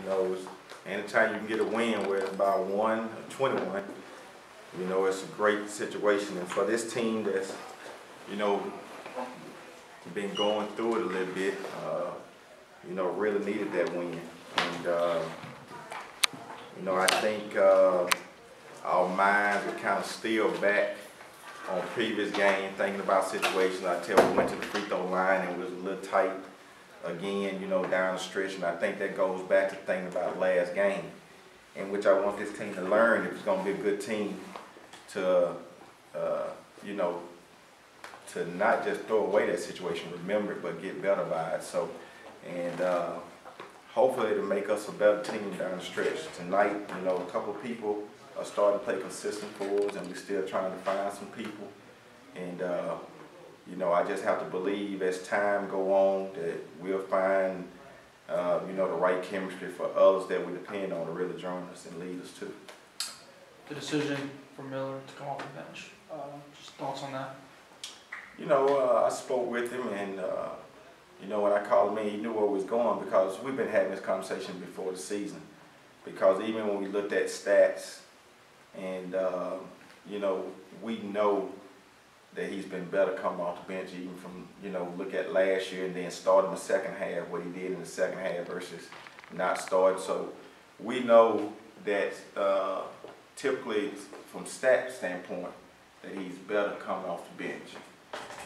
know, anytime you can get a win where it's about 1 or 21, you know, it's a great situation. And for this team that's, you know, been going through it a little bit, you know, really needed that win. And, you know, I think our minds were kind of still back on previous game, thinking about situations. I tell we went to the free throw line and it was a little tight again, you know, down the stretch. And I think that goes back to thinking about last game, in which I want this team to learn if it's going to be a good team to, you know, to not just throw away that situation, remember it, but get better by it. So, and hopefully it'll make us a better team down the stretch. Tonight, you know, a couple of people are starting to play consistent for us, and we're still trying to find some people. And, you know, I just have to believe as time go on that we'll find, you know, the right chemistry for others that we depend on to really join us and lead us too. The decision for Miller to come off the bench, just thoughts on that? You know, I spoke with him, and you know, when I called him in, he knew where we was going, because we've been having this conversation before the season. Because even when we looked at stats, and you know, we know that he's been better coming off the bench, even from, you know, look at last year and then starting the second half, what he did in the second half versus not starting. So we know that typically from stat standpoint that he's better coming off the bench.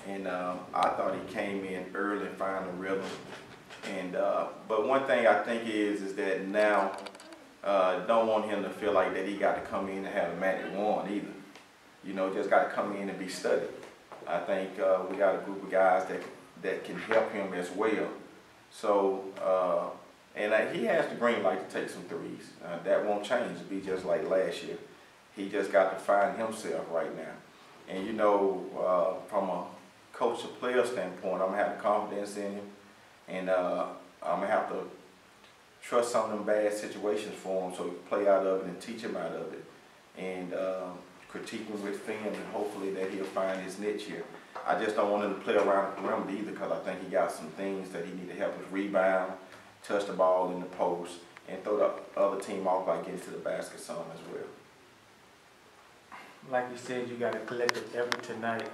And I thought he came in early and found a rhythm. And but one thing I think is that now don't want him to feel like that he got to come in and have a magic wand either. You know, just got to come in and be studied. I think we got a group of guys that can help him as well. So and he has the green light to take some threes. That won't change. It'll be just like last year. He just got to find himself right now. And you know, from a coach to player standpoint, I'm gonna have confidence in him, and I'm gonna have to trust some of them bad situations for him so he can play out of it and teach him out of it, and critique him with film, and hopefully that he'll find his niche here. I just don't want him to play around the perimeter either, because I think he got some things that he need to help with: rebound, touch the ball in the post, and throw the other team off by getting to the basket some as well. Like you said, you got a collective effort tonight.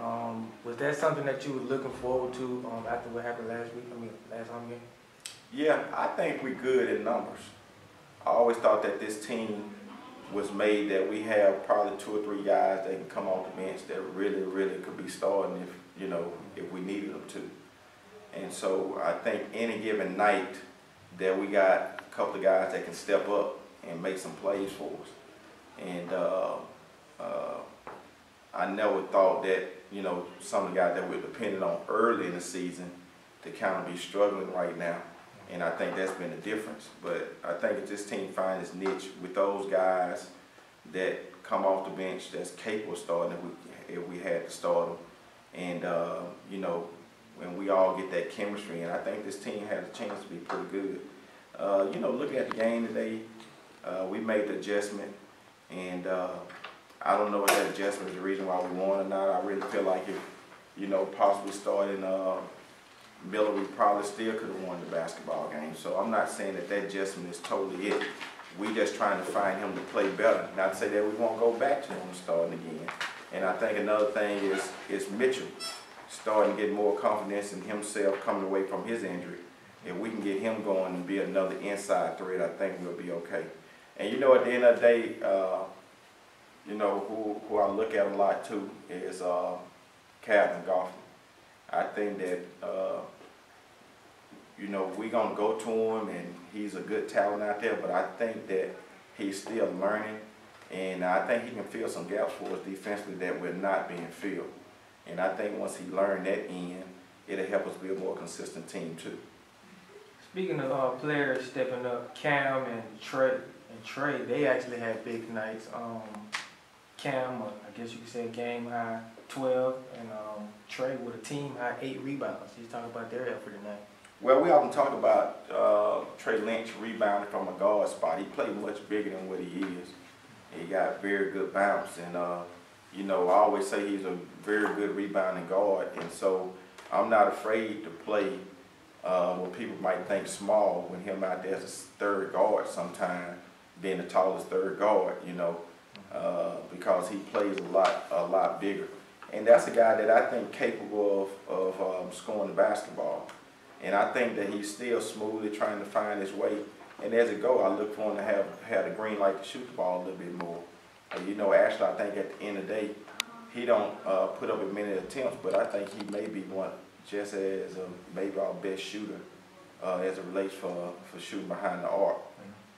Was that something that you were looking forward to after what happened last week? I mean, last home game? Yeah, I think we're good in numbers. I always thought that this team was made that we have probably 2 or 3 guys that can come off the bench that really, really could be starting if, you know, if we needed them to. And so I think any given night that we got a couple of guys that can step up and make some plays for us. And I never thought that, you know, some of the guys that we're dependent on early in the season to kind of be struggling right now. And I think that's been the difference. But I think if this team finds its niche with those guys that come off the bench that's capable of starting if we had to start them. And, you know, when we all get that chemistry, and I think this team has a chance to be pretty good. You know, looking at the game today, we made the adjustment, and I don't know if that adjustment is the reason why we won or not. I really feel like if, you know, possibly starting Miller, we probably still could have won the basketball game. So I'm not saying that that adjustment is totally it. We just trying to find him to play better. Not to say that we won't go back to him starting again. And I think another thing is Mitchell starting to get more confidence in himself coming away from his injury. If we can get him going and be another inside threat, I think we'll be okay. And you know, at the end of the day, you know, who I look at a lot too is Calvin Goffin. I think that, you know, we're going to go to him, and he's a good talent out there, but I think that he's still learning, and I think he can fill some gaps for us defensively that we're not being filled. And I think once he learned that end, it'll help us be a more consistent team too. Speaking of players stepping up, Cam and Trey, they actually had big nights. Cam, I guess you could say game high 12, and Trey with a team high 8 rebounds. He's talking about their effort tonight. Well, we often talk about Trey Lynch rebounding from a guard spot. He played much bigger than what he is. He got very good bounce, and you know, I always say he's a very good rebounding guard, and so I'm not afraid to play what people might think small, when him out there as a third guard sometime, being the tallest third guard, you know, because he plays a lot bigger. And that's a guy that I think capable of scoring the basketball. And I think that he's still smoothly trying to find his way. And as it go, I look for him to have the green light to shoot the ball a little bit more. You know, Ashley, I think at the end of the day, he don't put up as many attempts, but I think he may be one just as maybe our best shooter as it relates for shooting behind the arc.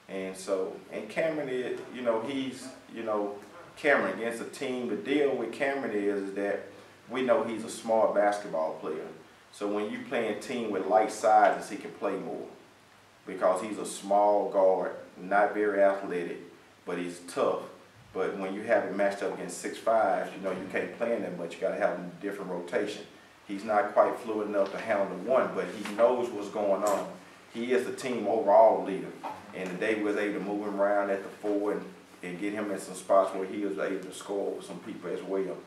And so, and Cameron is, you know, he's, you know, Cameron against a team. The deal with Cameron is that we know he's a smart basketball player. So when you play a team with light sizes, he can play more because he's a small guard, not very athletic, but he's tough. But when you have it matched up against 6'5", you know, you can't play him that much. You got to have him in different rotation. He's not quite fluid enough to handle one, but he knows what's going on. He is the team overall leader. And today we was able to move him around at the 4 and get him in some spots where he was able to score over some people as well.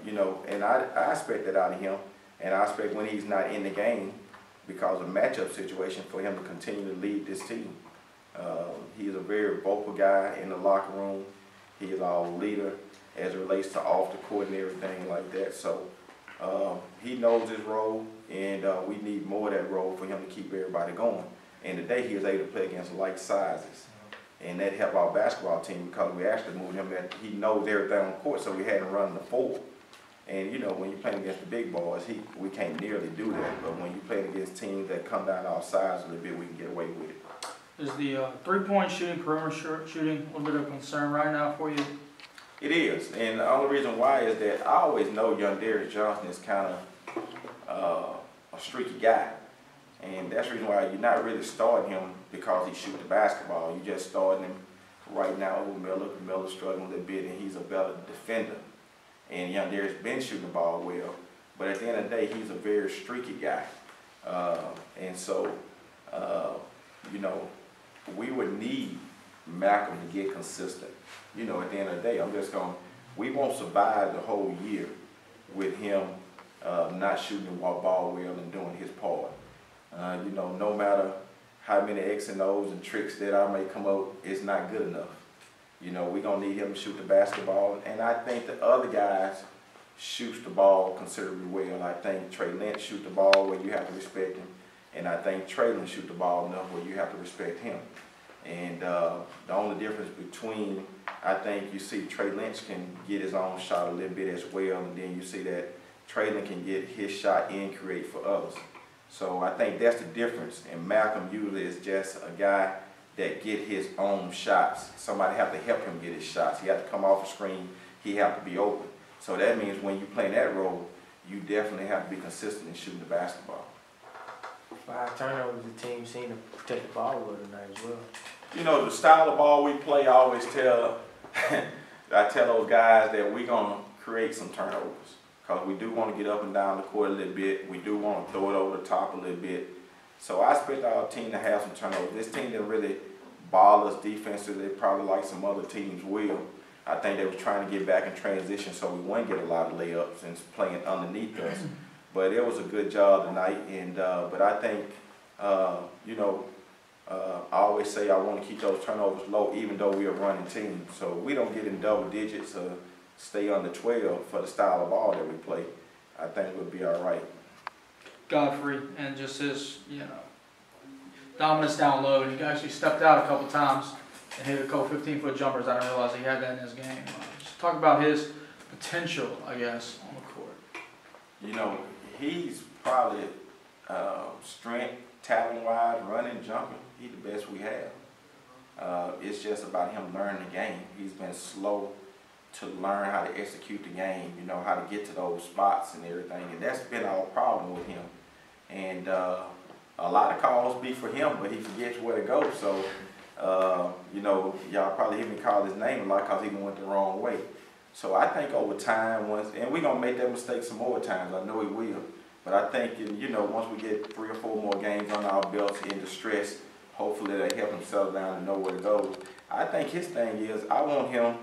You know, and I expect that out of him. And I expect when he's not in the game, because of matchup situation, for him to continue to lead this team. He is a very vocal guy in the locker room. He is our leader as it relates to off the court and everything like that. So he knows his role, and we need more of that role for him to keep everybody going. And today he was able to play against light sizes. And that helped our basketball team because we actually moved him that he knows everything on court, so we had him running the 4. And you know, when you're playing against the big boys, we can't nearly do that. But when you're playing against teams that come down our size a little bit, we can get away with it. Is the three-point shooting, perimeter shooting, a little bit of concern right now for you? It is, and the only reason why is that I always know young Darius Johnson is kind of a streaky guy. And that's the reason why you're not really starting him because he shoots the basketball. You're just starting him right now over Miller. Miller's struggling a little bit, and he's a better defender. And young Darius been shooting the ball well, but at the end of the day, he's a very streaky guy. And so, you know, we would need Malcolm to get consistent. You know, at the end of the day, we won't survive the whole year with him not shooting the ball well and doing his part. You know, no matter how many X and O's and tricks that I may come up, it's not good enough. You know, we're going to need him to shoot the basketball. And I think the other guys shoots the ball considerably well. I think Trey Lynch shoot the ball where you have to respect him. And I think Traylon shoot the ball enough where you have to respect him. And the only difference between, I think you see Trey Lynch can get his own shot a little bit as well. And then you see that Traylon can get his shot and create for others. So I think that's the difference. And Malcolm usually is just a guy that get his own shots. Somebody have to help him get his shots. He have to come off the screen. He have to be open. So that means when you play that role, you definitely have to be consistent in shooting the basketball. 5 turnovers, the team seemed to protect the ball well tonight as well. You know, the style of ball we play, I always tell, I tell those guys that we're going to create some turnovers. Because we do want to get up and down the court a little bit. We do want to throw it over the top a little bit. So I expect our team to have some turnovers. This team didn't really ball us defensively, probably like some other teams will. I think they were trying to get back in transition so we wouldn't get a lot of layups and playing underneath us. But it was a good job tonight. And but I think, you know, I always say I want to keep those turnovers low even though we're a running team. So we don't get in double digits or stay under 12 for the style of ball that we play. I think we'll be all right. Godfrey and just his, you know, dominance down low. And he actually stepped out a couple times and hit a couple 15-foot jumpers. I didn't realize he had that in his game. Just talk about his potential, I guess, on the court. You know, he's probably strength, talent-wise, running, jumping. He's the best we have. It's just about him learning the game. He's been slow to learn how to execute the game, you know, how to get to those spots and everything. And that's been our problem with him. And a lot of calls be for him, but he forgets where to go. So, you know, y'all probably hear me call his name a lot because he went the wrong way. So I think over time, and we're going to make that mistake some more times. I know he will. But I think, you know, once we get 3 or 4 more games on our belts in distress, hopefully that'll help him settle down and know where to go. I think his thing is, I want him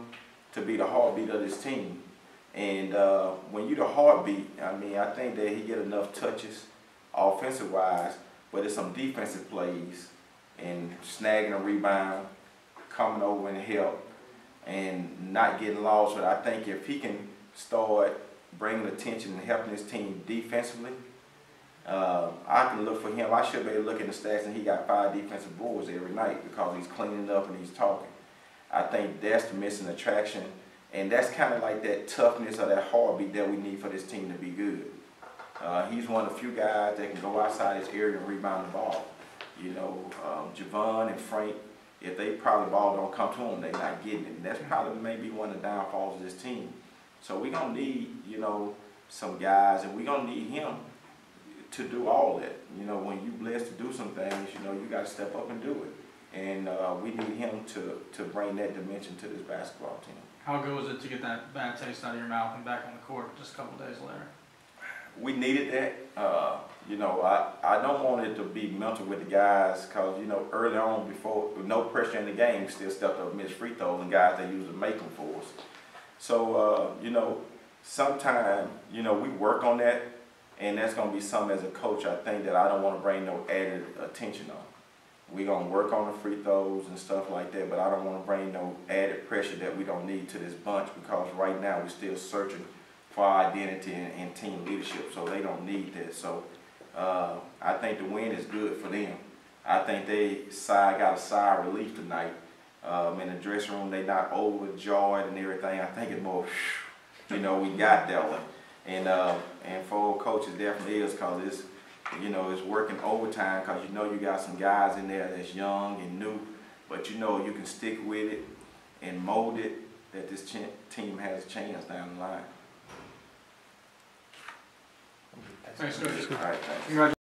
to be the heartbeat of this team. And when you're the heartbeat, I mean, I think that he get enough touches offensive wise, but it's some defensive plays and snagging a rebound, coming over and help, and not getting lost. But I think if he can start bringing attention and helping his team defensively, I can look for him. I should be able to look at the stats, and he got 5 defensive boards every night because he's cleaning up and he's talking. I think that's the missing attraction, and that's kind of like that toughness or that heartbeat that we need for this team to be good. He's one of the few guys that can go outside his area and rebound the ball. You know, Javon and Frank, if they probably ball don't come to them, they're not getting it. And that's probably maybe one of the downfalls of this team. So we're going to need, you know, some guys, and we're going to need him to do all that. You know, when you blessed to do some things, you know, you got to step up and do it. And we need him to bring that dimension to this basketball team. How good was it to get that bad taste out of your mouth and back on the court just a couple days later? We needed that. You know, I don't want it to be mental with the guys because, you know, early on, before, with no pressure in the game, still stepped up and missed free throws, and guys that usually make them for us. So, you know, sometime, you know, we work on that, and that's going to be something as a coach, I think, that I don't want to bring no added attention on. We're going to work on the free throws and stuff like that, but I don't want to bring no added pressure that we don't need to this bunch because right now we're still searching for our identity and team leadership, so they don't need that. So I think the win is good for them. I think they got a sigh of relief tonight. In the dressing room, they not overjoyed and everything. I think it's more, you know, we got that one. And for coaches, definitely is because it's, you know, it's working overtime because you know you got some guys in there that's young and new, but you know you can stick with it and mold it, that this team has a chance down the line. Thanks, Coach. All right, thanks. Congratulations.